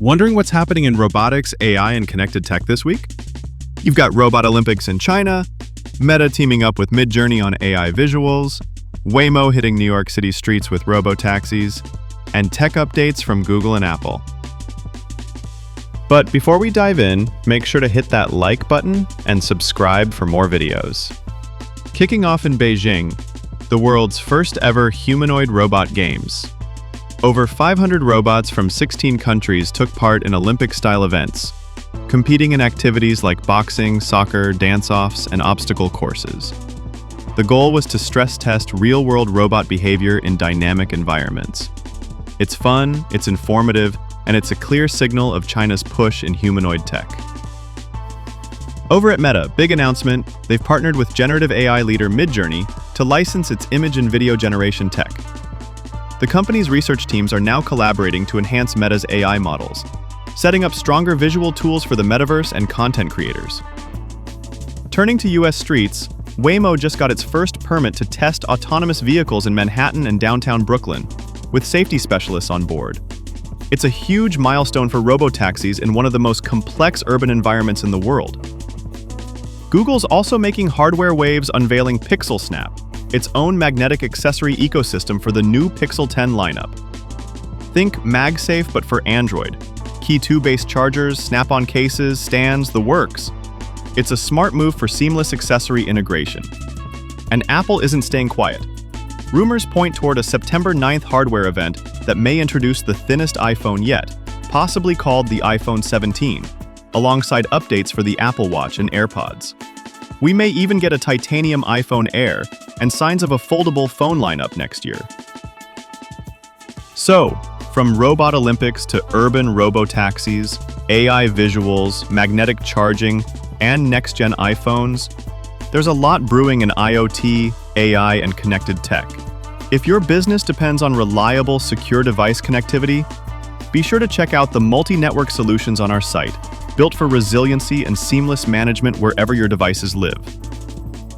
Wondering what's happening in robotics, AI, and connected tech this week? You've got Robot Olympics in China, Meta teaming up with Midjourney on AI visuals, Waymo hitting New York City streets with robotaxis, and tech updates from Google and Apple. But before we dive in, make sure to hit that like button and subscribe for more videos. Kicking off in Beijing, the world's first ever humanoid robot games. Over 500 robots from 16 countries took part in Olympic-style events, competing in activities like boxing, soccer, dance-offs, and obstacle courses. The goal was to stress test real-world robot behavior in dynamic environments. It's fun, it's informative, and it's a clear signal of China's push in humanoid tech. Over at Meta, big announcement, they've partnered with generative AI leader Midjourney to license its image and video generation tech. The company's research teams are now collaborating to enhance Meta's AI models, setting up stronger visual tools for the metaverse and content creators. Turning to US streets, Waymo just got its first permit to test autonomous vehicles in Manhattan and downtown Brooklyn, with safety specialists on board. It's a huge milestone for robotaxis in one of the most complex urban environments in the world. Google's also making hardware waves, unveiling PixelSnap, its own magnetic accessory ecosystem for the new Pixel 10 lineup. Think MagSafe but for Android. Key 2-based chargers, snap-on cases, stands, the works. It's a smart move for seamless accessory integration. And Apple isn't staying quiet. Rumors point toward a September 9th hardware event that may introduce the thinnest iPhone yet, possibly called the iPhone 17, alongside updates for the Apple Watch and AirPods. We may even get a titanium iPhone Air and signs of a foldable phone lineup next year. So, from Robot Olympics to urban robotaxis, AI visuals, magnetic charging, and next-gen iPhones, there's a lot brewing in IoT, AI, and connected tech. If your business depends on reliable, secure device connectivity, be sure to check out the multi-network solutions on our site, built for resiliency and seamless management wherever your devices live.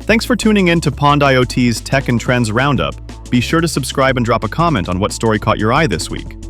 Thanks for tuning in to Pond IoT's Tech and Trends Roundup. Be sure to subscribe and drop a comment on what story caught your eye this week.